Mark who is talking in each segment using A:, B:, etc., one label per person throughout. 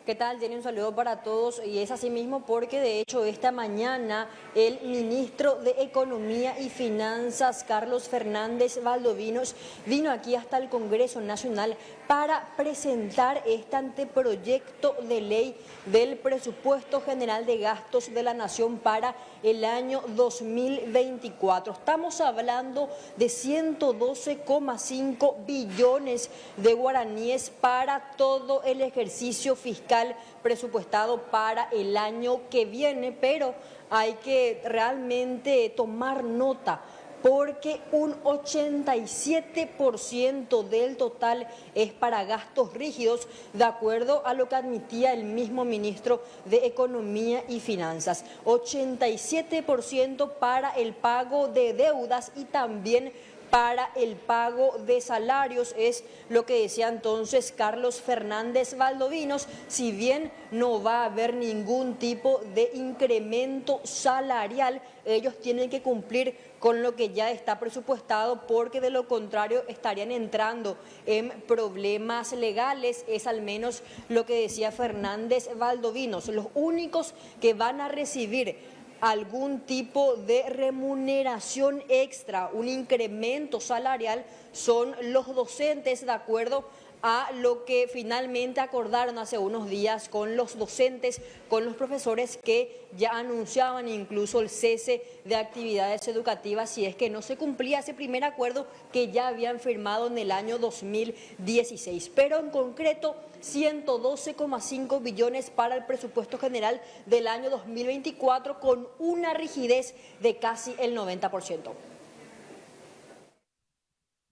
A: ¿Qué tal, Jenny? Un saludo para todos. Y es así mismo porque, de hecho, esta mañana el ministro de Economía y Finanzas, Carlos Fernández Valdovinos, vino aquí hasta el Congreso Nacional para presentar este anteproyecto de ley del Presupuesto General de Gastos de la Nación para el año 2024. Estamos hablando de 112,5 billones de guaraníes para todo el ejercicio fiscal presupuestado para el año que viene, pero hay que realmente tomar nota porque un 87% del total es para gastos rígidos, de acuerdo a lo que admitía el mismo ministro de Economía y Finanzas. 87% para el pago de deudas y también para el pago de salarios, es lo que decía entonces Carlos Fernández Valdovinos. Si bien no va a haber ningún tipo de incremento salarial, ellos tienen que cumplir con lo que ya está presupuestado, porque de lo contrario estarían entrando en problemas legales. Es al menos lo que decía Fernández Valdovinos. Los únicos que van a recibir algún tipo de remuneración extra, un incremento salarial, son los docentes, de acuerdo a lo que finalmente acordaron hace unos días con los docentes, con los profesores que ya anunciaban incluso el cese de actividades educativas si es que no se cumplía ese primer acuerdo que ya habían firmado en el año 2016. Pero en concreto, 112,5 billones para el presupuesto general del año 2024 con una rigidez de casi el 90%.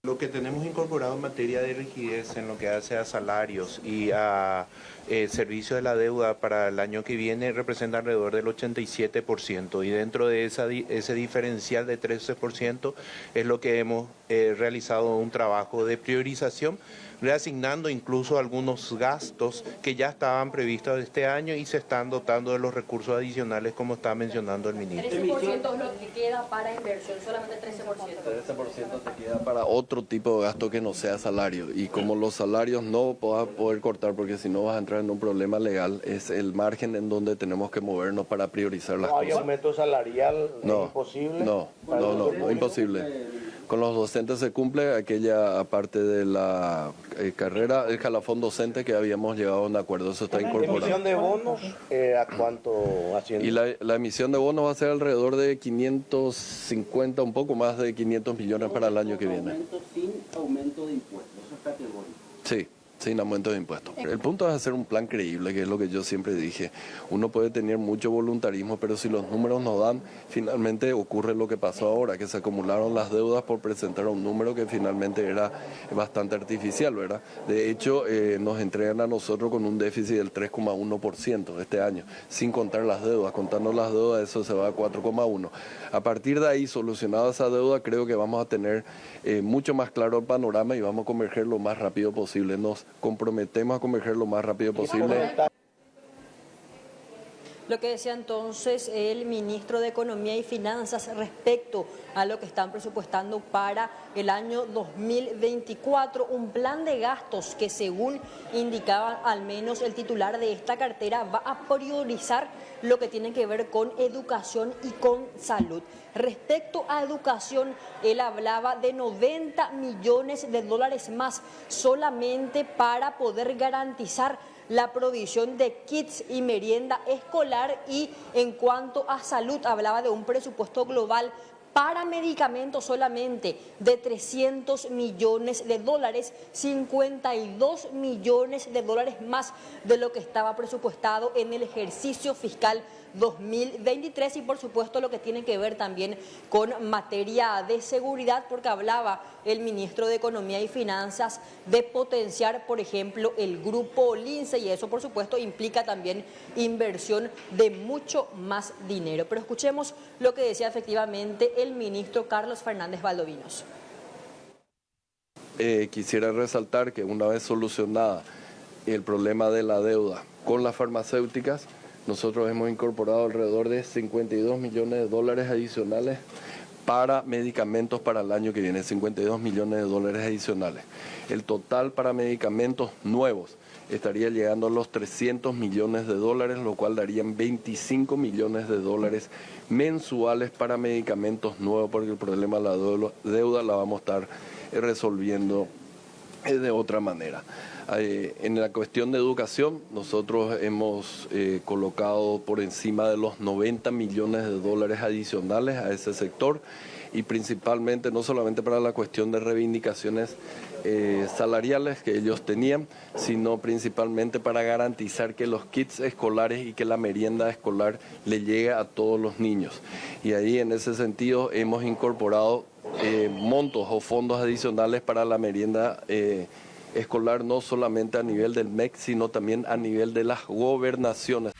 B: Lo que tenemos incorporado en materia de rigidez en lo que hace a salarios y a servicio de la deuda para el año que viene representa alrededor del 87%, y dentro de ese diferencial de 13% es lo que hemos realizado un trabajo de priorización, reasignando incluso algunos gastos que ya estaban previstos este año y se están dotando de los recursos adicionales, como está mencionando el ministro.
A: 13% es lo que queda para inversión, solamente 13%.
C: 13% te queda para otro tipo de gasto que no sea salario, y como los salarios no vas a poder cortar porque si no vas a entrar en un problema legal, es el margen en donde tenemos que movernos para priorizar las cosas.
D: ¿No hay aumento salarial?
C: No,
D: ¿Es imposible?
C: No, imposible. Con los docentes se cumple aquella parte de la carrera, el escalafón docente que habíamos llegado a un acuerdo, eso está incorporado.
D: ¿La emisión de bonos a cuánto asciende?
C: Y la emisión de bonos va a ser alrededor de 550, un poco más de 500 millones para el año que viene.
E: Sin aumento de impuestos, eso es categórico.
C: Sí. Sin aumento de impuestos. El punto es hacer un plan creíble, que es lo que yo siempre dije. Uno puede tener mucho voluntarismo, pero si los números no dan, finalmente ocurre lo que pasó ahora, que se acumularon las deudas por presentar un número que finalmente era bastante artificial, ¿verdad? De hecho, nos entregan a nosotros con un déficit del 3,1% este año, sin contar las deudas. Contando las deudas, eso se va a 4,1%. A partir de ahí, solucionada esa deuda, creo que vamos a tener mucho más claro el panorama y vamos a converger lo más rápido posible. Nos comprometemos a converger lo más rápido posible.
A: Lo que decía entonces el ministro de Economía y Finanzas respecto a lo que están presupuestando para el año 2024, un plan de gastos que, según indicaba al menos el titular de esta cartera, va a priorizar lo que tiene que ver con educación y con salud. Respecto a educación, él hablaba de 90 millones de dólares más solamente para poder garantizar la provisión de kits y merienda escolar, y en cuanto a salud hablaba de un presupuesto global para medicamentos solamente de 300 millones de dólares, 52 millones de dólares más de lo que estaba presupuestado en el ejercicio fiscal 2023, y por supuesto lo que tiene que ver también con materia de seguridad, porque hablaba el ministro de Economía y Finanzas de potenciar, por ejemplo, el grupo Lince, y eso por supuesto implica también inversión de mucho más dinero. Pero escuchemos lo que decía efectivamente el ministro Carlos Fernández Valdovinos.
C: Quisiera resaltar que una vez solucionada el problema de la deuda con las farmacéuticas, nosotros hemos incorporado alrededor de 52 millones de dólares adicionales para medicamentos para el año que viene, 52 millones de dólares adicionales. El total para medicamentos nuevos estaría llegando a los 300 millones de dólares, lo cual darían 25 millones de dólares mensuales para medicamentos nuevos, porque el problema de la deuda la vamos a estar resolviendo de otra manera. En la cuestión de educación, nosotros hemos colocado por encima de los 90 millones de dólares adicionales a ese sector, y principalmente no solamente para la cuestión de reivindicaciones salariales que ellos tenían, sino principalmente para garantizar que los kits escolares y que la merienda escolar le llegue a todos los niños. Y ahí en ese sentido hemos incorporado montos o fondos adicionales para la merienda escolar, no solamente a nivel del MEC, sino también a nivel de las gobernaciones.